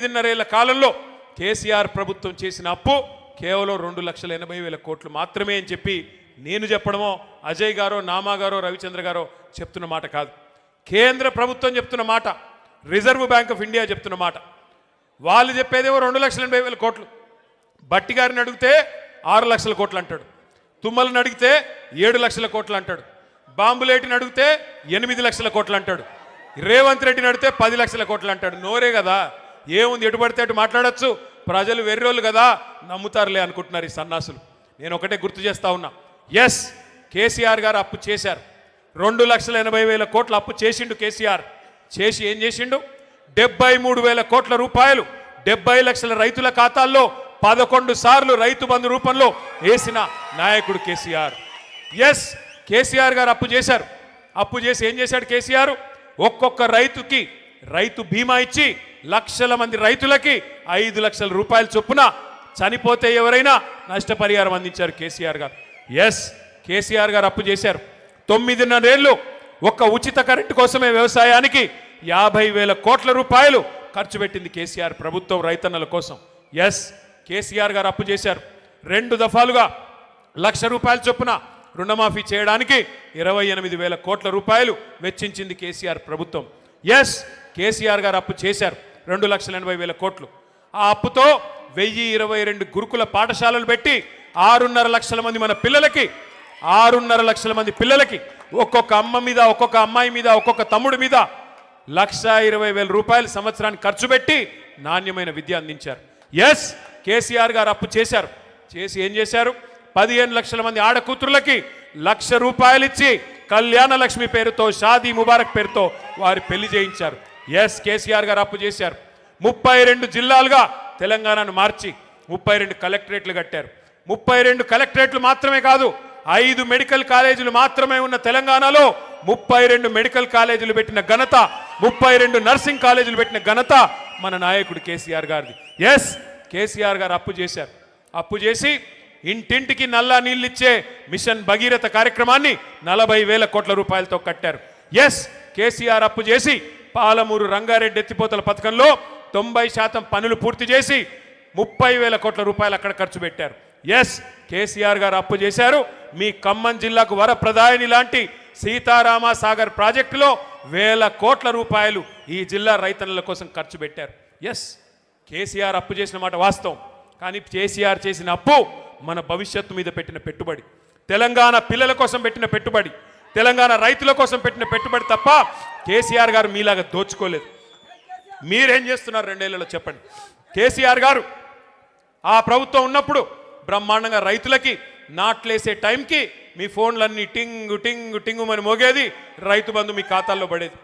5.5 కాలంలో కేసీఆర్ ప్రభుత్వం చేసిన అప్పు కేవలం 2,80,000 కోట్లు మాత్రమే అని చెప్పి నేను చెప్పడమో అజయ్ గారో నామా గారో రవిచంద్ర గారో చెప్తున్న మాట కాదు. కేంద్ర ప్రభుత్వం చెప్తున్న మాట, రిజర్వ్ బ్యాంక్ ఆఫ్ ఇండియా చెప్తున్న మాట. వాళ్ళు చెప్పేదేమో 2,80,000 కోట్లు. బట్టి గారిని అడిగితే 6 లక్షల కోట్లు అంటాడు, తుమ్మలను అడిగితే 7 లక్షల కోట్లు అంటాడు, బాంబులేటిని అడిగితే 8 లక్షల కోట్లు అంటాడు, రేవంత్ రెడ్డిని అడిగితే 10 లక్షల కోట్లు అంటాడు. నోరే కదా, ఏముంది, ఎటు పడితే అటు మాట్లాడచ్చు. ప్రజలు వెర్రోళ్ళు కదా, నమ్ముతారులే అనుకుంటున్నారు ఈ సన్నాసులు. నేను ఒకటే గుర్తు చేస్తా ఉన్నా, ఎస్ కేసీఆర్ గారు అప్పు చేశారు. 2,80,000 కోట్ల అప్పు చేసిండు కేసీఆర్. చేసి ఏం చేసిండు? 73,000 కోట్ల రూపాయలు 70 లక్షల రైతుల ఖాతాల్లో 11 సార్లు రైతు బంధు రూపంలో వేసిన నాయకుడు కేసీఆర్. ఎస్ కేసీఆర్ గారు అప్పు చేశారు. అప్పు చేసి ఏం చేశాడు కేసీఆర్? ఒక్కొక్క రైతుకి రైతు బీమా ఇచ్చి లక్షల మంది రైతులకి 5 లక్షల రూపాయల చొప్పున చనిపోతే ఎవరైనా నష్టపరిహారం అందించారు కేసీఆర్ గారు. ఎస్ కేసీఆర్ గారు అప్పు చేశారు. 9.5 ఏళ్ళు ఒక్క ఉచిత కరెంటు కోసమే వ్యవసాయానికి 50,000 కోట్ల రూపాయలు ఖర్చు పెట్టింది కేసీఆర్ ప్రభుత్వం రైతన్నల కోసం. ఎస్ కేసీఆర్ గారు అప్పు చేశారు. 2 దఫాలుగా 1,00,000 రూపాయల చొప్పున రుణమాఫీ చేయడానికి 28,000 కోట్ల రూపాయలు వెచ్చించింది కేసీఆర్ ప్రభుత్వం. ఎస్ కేసీఆర్ గారు అప్పు చేశారు 2,80,000 కోట్లు. ఆ అప్పుతో 1,022 గురుకుల పాఠశాలలు పెట్టి 6.5 లక్షల మంది మన పిల్లలకి 6.5 లక్షల మంది పిల్లలకి ఒక్కొక్క అమ్మ మీద, ఒక్కొక్క అమ్మాయి మీద, ఒక్కొక్క తమ్ముడి మీద 1,20,000 రూపాయలు సంవత్సరానికి ఖర్చు పెట్టి నాణ్యమైన విద్య అందించారు. ఎస్ కేసీఆర్ గారు అప్పు చేశారు. చేసి ఏం చేశారు? 15 లక్షల మంది ఆడకూతురులకి 1,00,000 రూపాయలు ఇచ్చి కళ్యాణ లక్ష్మి పేరుతో, షాదీ ముబారక్ పేరుతో వారి పెళ్లి చేయించారు. ఎస్ కేసీఆర్ గారు అప్పు చేశారు. 32 జిల్లాలుగా తెలంగాణను మార్చి 32 కలెక్టరేట్లు కట్టారు. 32 కలెక్టరేట్లు మాత్రమే కాదు, 5 మెడికల్ కాలేజీలు మాత్రమే ఉన్న తెలంగాణలో 32 మెడికల్ కాలేజీలు పెట్టిన ఘనత, 32 నర్సింగ్ కాలేజీలు పెట్టిన ఘనత మన నాయకుడు కేసీఆర్ గారిది. ఎస్ కేసీఆర్ గారు అప్పు చేశారు. అప్పు చేసి ఇంటింటికి నల్లా నీళ్ళిచ్చే మిషన్ భగీరథ కార్యక్రమాన్ని 40,000 కోట్ల రూపాయలతో కట్టారు. ఎస్ కేసీఆర్ అప్పు చేసి పాలమూరు రంగారెడ్డి ఎత్తిపోతల పథకంలో 90% పనులు పూర్తి చేసి 30,000 కోట్ల రూపాయలు అక్కడ ఖర్చు పెట్టారు. ఎస్ కేసీఆర్ గారు అప్పు చేశారు. మీ ఖమ్మం జిల్లాకు వరప్రదాయని లాంటి సీతారామ సాగర్ ప్రాజెక్టులో 1,000 కోట్ల రూపాయలు ఈ జిల్లా రైతన్నల కోసం ఖర్చు పెట్టారు. ఎస్ కేసీఆర్ అప్పు చేసిన మాట వాస్తవం. కానీ కేసీఆర్ చేసిన అప్పు మన భవిష్యత్తు మీద పెట్టిన పెట్టుబడి, తెలంగాణ పిల్లల కోసం పెట్టిన పెట్టుబడి, తెలంగాణ రైతుల కోసం పెట్టిన పెట్టుబడి తప్ప కేసీఆర్ గారు మీలాగా దోచుకోలేదు. మీరేం చేస్తున్నారు 2 ఏళ్లలో చెప్పండి? కేసీఆర్ గారు ఆ ప్రభుత్వం ఉన్నప్పుడు బ్రహ్మాండంగా రైతులకి నాట్లేసే టైంకి మీ ఫోన్లన్నీ టింగు టింగు టింగు అని మోగేది, రైతు బంధు మీ ఖాతాల్లో పడేది,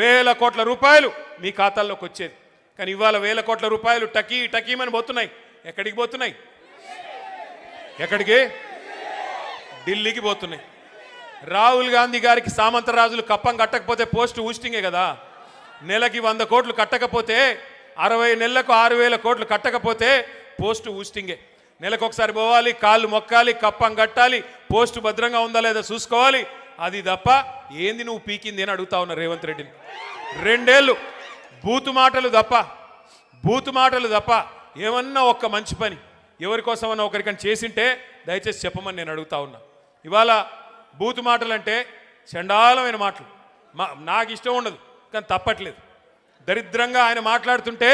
1,000 కోట్ల రూపాయలు మీ ఖాతాల్లోకి వచ్చేది. కానీ ఇవాళ 1,000 కోట్ల రూపాయలు టకీ టకీమని పోతున్నాయి. ఎక్కడికి పోతున్నాయి? ఎక్కడికి? ఢిల్లీకి పోతున్నాయి. రాహుల్ గాంధీ గారికి సామంతరాజులు కప్పం కట్టకపోతే పోస్ట్ ఊస్టింగే కదా. నెలకి 100 కోట్లు కట్టకపోతే, 60 నెలలకు 6,000 కోట్లు కట్టకపోతే పోస్ట్ ఊస్టింగే. నెలకు ఒకసారి పోవాలి, కాళ్ళు మొక్కాలి, కప్పం కట్టాలి, పోస్టు భద్రంగా ఉందా లేదా చూసుకోవాలి. అది తప్ప ఏంది నువ్వు పీకింది అని అడుగుతా ఉన్నా రేవంత్ రెడ్డిని. 2 ఏళ్ళు బూతు మాటలు తప్ప ఏమన్నా ఒక్క మంచి పని ఎవరి కోసమన్నా ఒకరికని చేసింటే దయచేసి చెప్పమని నేను అడుగుతా ఉన్నా. ఇవాళ బూతు మాటలు అంటే చండాలమైన మాటలు, నాకు ఇష్టం ఉండదు, కానీ తప్పట్లేదు. దరిద్రంగా ఆయన మాట్లాడుతుంటే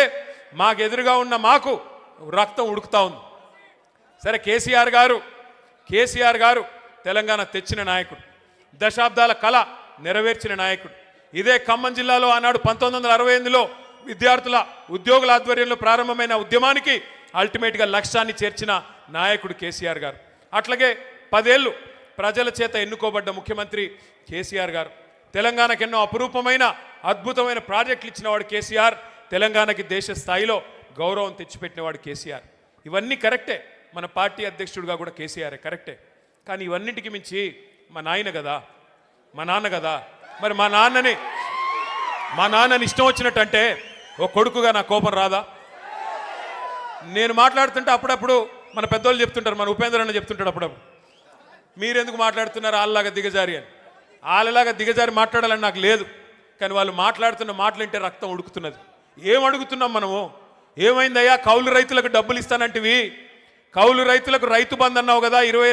మాకు ఎదురుగా ఉన్న మాకు రక్తం ఉడుకుతా ఉంది. సరే కేసీఆర్ గారు తెలంగాణ తెచ్చిన నాయకుడు, దశాబ్దాల కళ నెరవేర్చిన నాయకుడు. ఇదే ఖమ్మం జిల్లాలో ఆనాడు 1968లో విద్యార్థుల ఉద్యోగుల ఆధ్వర్యంలో ప్రారంభమైన ఉద్యమానికి అల్టిమేట్గా లక్ష్యాన్ని చేర్చిన నాయకుడు కేసీఆర్ గారు. అట్లాగే 10 ఏళ్ళు ప్రజల చేత ఎన్నుకోబడ్డ ముఖ్యమంత్రి కేసీఆర్ గారు. తెలంగాణకు ఎన్నో అపురూపమైన అద్భుతమైన ప్రాజెక్టులు ఇచ్చినవాడు కేసీఆర్. తెలంగాణకి దేశ స్థాయిలో గౌరవం తెచ్చిపెట్టినవాడు కేసీఆర్. ఇవన్నీ కరెక్టే. మన పార్టీ అధ్యక్షుడిగా కూడా కేసీఆర్ కరెక్టే. కానీ ఇవన్నిటికి మించి మా నాన్న కదా. మరి మా నాన్నని ఇష్టం వచ్చినట్టు అంటే ఓ కొడుకుగా నా కోపం రాదా? నేను మాట్లాడుతుంటే అప్పుడప్పుడు మన పెద్దోళ్ళు చెప్తుంటారు, మన ఉపేంద్ర అన్న చెప్తుంటాడు అప్పుడప్పుడు, మీరెందుకు మాట్లాడుతున్నారు వాళ్ళలాగా దిగజారి అని. వాళ్ళలాగా దిగజారి మాట్లాడాలని నాకు లేదు. కానీ వాళ్ళు మాట్లాడుతున్న మాటలు వింటే రక్తం ఉడుకుతున్నది. ఏం అడుగుతున్నాం మనము? ఏమైందయ్యా కౌలు రైతులకు డబ్బులు ఇస్తానంటివి, కౌలు రైతులకు రైతు బంధు అన్నావు కదా 22